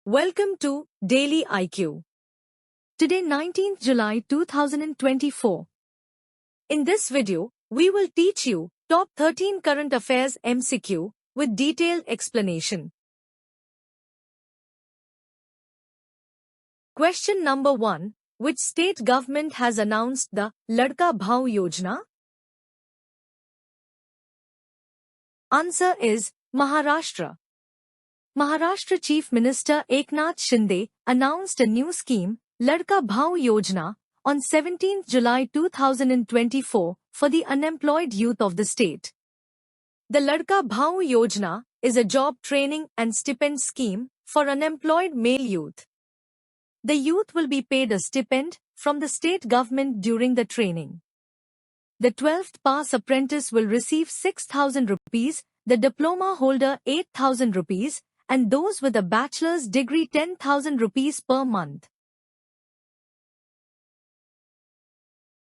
Welcome to Daily IQ. Today 19th July 2024. In this video, we will teach you top 13 current affairs MCQ with detailed explanation. Question number 1. Which state government has announced the Ladka Bhau Yojana? Answer is Maharashtra. Maharashtra Chief Minister Eknath Shinde announced a new scheme, Ladka Bhau Yojana, on 17 July 2024 for the unemployed youth of the state. The Ladka Bhau Yojana is a job training and stipend scheme for unemployed male youth. The youth will be paid a stipend from the state government during the training. The 12th pass apprentice will receive 6,000 rupees, the diploma holder 8,000 rupees, and those with a bachelor's degree 10,000 rupees per month.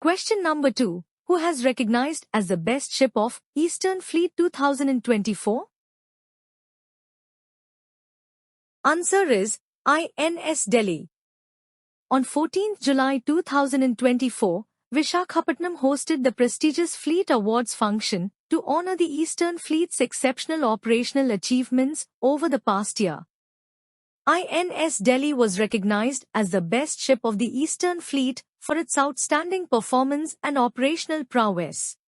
Question number 2. Who has recognized as the best ship of Eastern Fleet 2024? Answer is INS Delhi. On 14th July 2024, Visakhapatnam hosted the prestigious Fleet Awards function to honor the Eastern Fleet's exceptional operational achievements over the past year. INS Delhi was recognized as the best ship of the Eastern Fleet for its outstanding performance and operational prowess.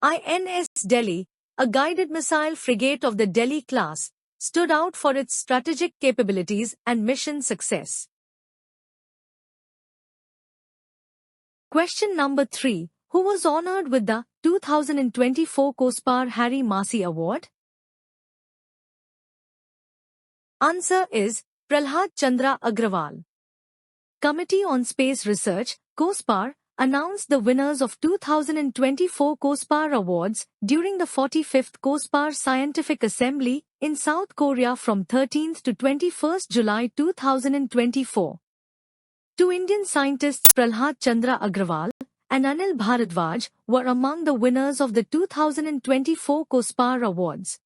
INS Delhi, a guided missile frigate of the Delhi class, stood out for its strategic capabilities and mission success. Question number 3. Who was honored with the 2024 COSPAR Harry Massey Award? Answer is Prahlad Chandra Agrawal. Committee on Space Research, COSPAR, announced the winners of 2024 COSPAR Awards during the 45th COSPAR Scientific Assembly in South Korea from 13th to 21st July 2024. Two Indian scientists Prahlad Chandra Agrawal and Anil Bharadwaj were among the winners of the 2024 COSPAR Awards.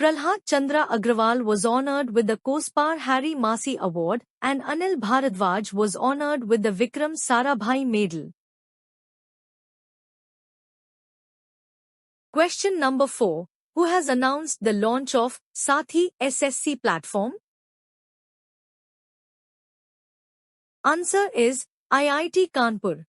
Prahlad Chandra Agrawal was honored with the COSPAR Harry Massey Award and Anil Bharadwaj was honored with the Vikram Sarabhai Medal. Question number 4. Who has announced the launch of Sathi SSC platform? Answer is IIT Kanpur.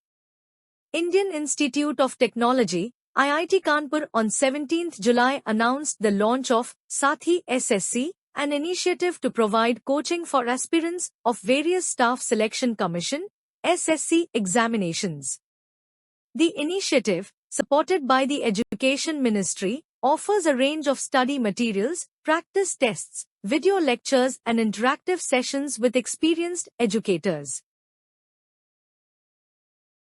Indian Institute of Technology, IIT Kanpur on 17th July announced the launch of Sathi SSC, an initiative to provide coaching for aspirants of various Staff Selection Commission SSC examinations. The initiative, supported by the Education Ministry, offers a range of study materials, practice tests, video lectures and interactive sessions with experienced educators.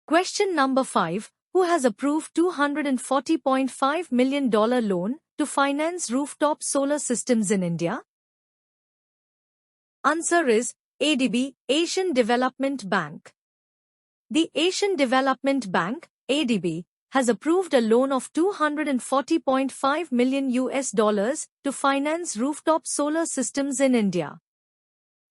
Question number 5. Who has approved $240.5 million loan to finance rooftop solar systems in India? Answer is ADB, Asian Development Bank. The Asian Development Bank, ADB, has approved a loan of $240.5 million to finance rooftop solar systems in India.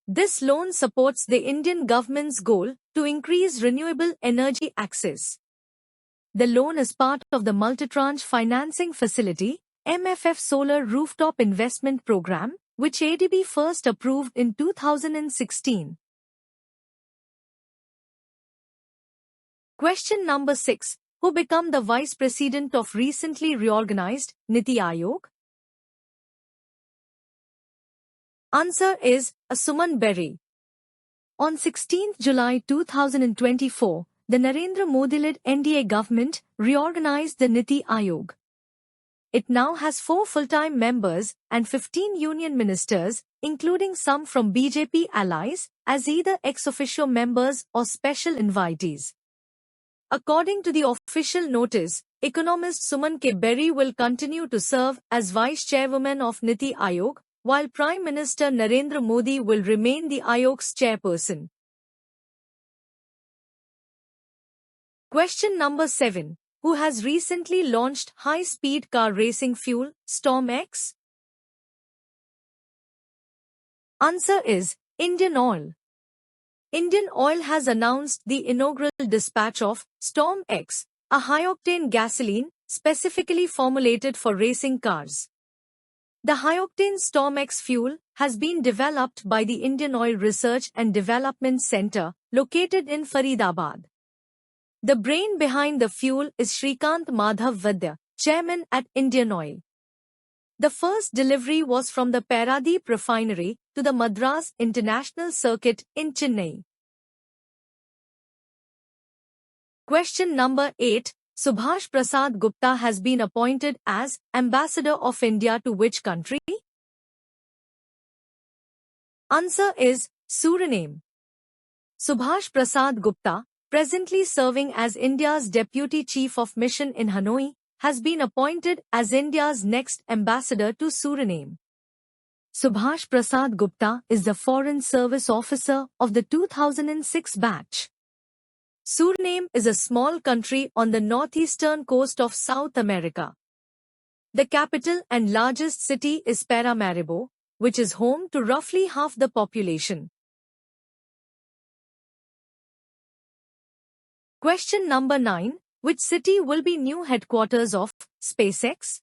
This loan supports the Indian government's goal to increase renewable energy access. The loan is part of the Multitranche Financing Facility, MFF Solar Rooftop Investment Program, which ADB first approved in 2016. Question number 6. Who became the Vice President of recently reorganized Niti Aayog? Answer is Suman Berry. On 16th July 2024, the Narendra Modi-led NDA government reorganized the Niti Aayog. It now has 4 full-time members and 15 union ministers, including some from BJP allies, as either ex officio members or special invitees. According to the official notice, economist Suman K. Berry will continue to serve as vice chairwoman of Niti Aayog, while Prime Minister Narendra Modi will remain the Aayog's chairperson. Question number 7. Who has recently launched high-speed car racing fuel, Storm X? Answer is Indian Oil. Indian Oil has announced the inaugural dispatch of Storm X, a high-octane gasoline specifically formulated for racing cars. The high-octane Storm X fuel has been developed by the Indian Oil Research and Development Centre, located in Faridabad. The brain behind the fuel is Shrikant Madhav Vaidya, chairman at Indian Oil. The first delivery was from the Paradeep refinery to the Madras International Circuit in Chennai. Question number 8. Subhash Prasad Gupta has been appointed as Ambassador of India to which country? Answer is Suriname. Subhash Prasad Gupta, presently serving as India's Deputy Chief of Mission in Hanoi, has been appointed as India's next ambassador to Suriname. Subhash Prasad Gupta is the Foreign Service Officer of the 2006 batch. Suriname is a small country on the northeastern coast of South America. The capital and largest city is Paramaribo, which is home to roughly half the population. Question number 9. Which city will be new headquarters of SpaceX?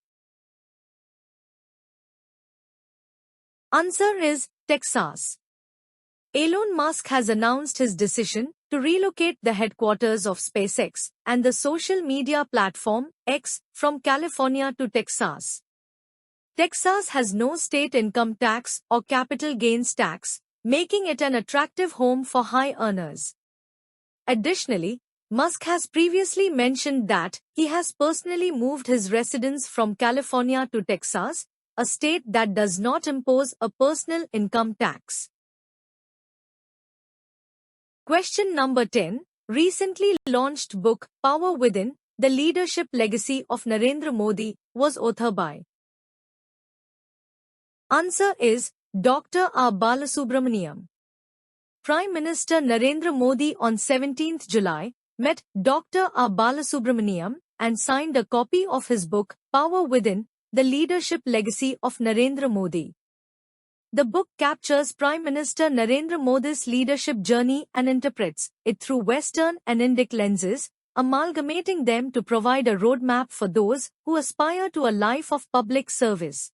Answer is Texas. Elon Musk has announced his decision to relocate the headquarters of SpaceX and the social media platform X from California to Texas. Texas has no state income tax or capital gains tax, making it an attractive home for high earners. Additionally, Musk has previously mentioned that he has personally moved his residence from California to Texas, a state that does not impose a personal income tax. Question number 10. Recently launched book Power Within, The Leadership Legacy of Narendra Modi was authored by. Answer is Dr. R. Balasubramaniam. Prime Minister Narendra Modi on 17th July met Dr. R. Balasubramaniam and signed a copy of his book, Power Within, The Leadership Legacy of Narendra Modi. The book captures Prime Minister Narendra Modi's leadership journey and interprets it through Western and Indic lenses, amalgamating them to provide a roadmap for those who aspire to a life of public service.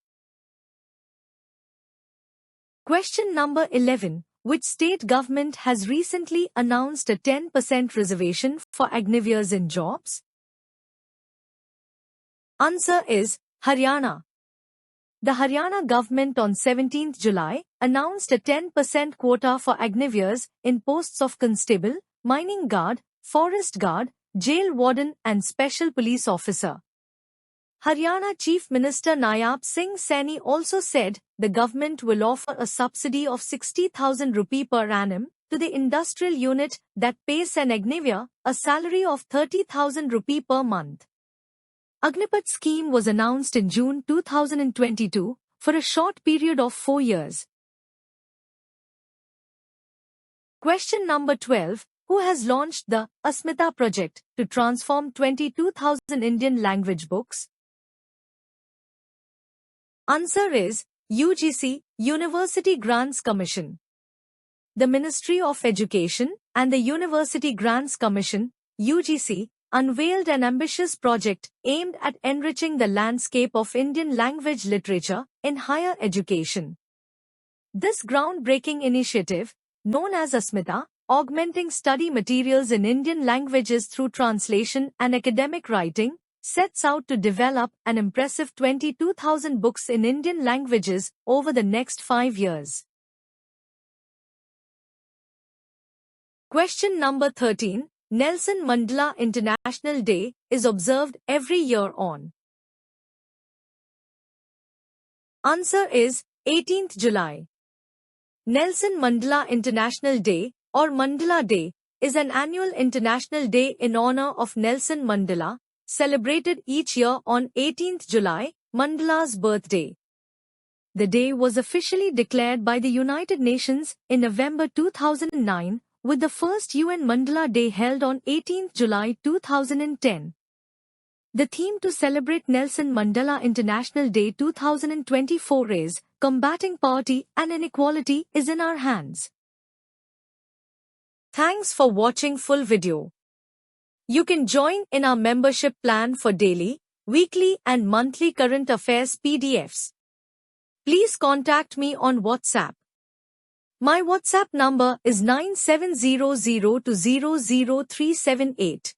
Question number 11. Which state government has recently announced a 10% reservation for Agniviers in jobs? Answer is Haryana. The Haryana government on 17th July announced a 10% quota for Agniviers in posts of constable, mining guard, forest guard, jail warden and special police officer. Haryana Chief Minister Nayab Singh Saini also said the government will offer a subsidy of 60,000 rupee per annum to the industrial unit that pays an Agnivier a salary of 30,000 rupee per month. Agnipat scheme was announced in June 2022 for a short period of 4 years. Question number 12. Who has launched the Asmita project to transform 22,000 Indian language books? Answer is UGC, University Grants Commission. The Ministry of Education and the University Grants Commission, UGC, unveiled an ambitious project aimed at enriching the landscape of Indian language literature in higher education. This groundbreaking initiative, known as Asmita, augmenting study materials in Indian languages through translation and academic writing, sets out to develop an impressive 22,000 books in Indian languages over the next 5 years. Question number 13. Nelson Mandela International Day is observed every year on. Answer is 18th July. Nelson Mandela International Day, or Mandela Day, is an annual international day in honor of Nelson Mandela, celebrated each year on 18th July, Mandela's birthday. The day was officially declared by the United Nations in November 2009, with the first UN Mandela Day held on 18th July 2010. The theme to celebrate Nelson Mandela International Day 2024 is Combating Poverty and Inequality is in Our Hands. Thanks for watching full video. You can join in our membership plan for daily, weekly and monthly current affairs PDFs. Please contact me on WhatsApp. My WhatsApp number is 9700200378.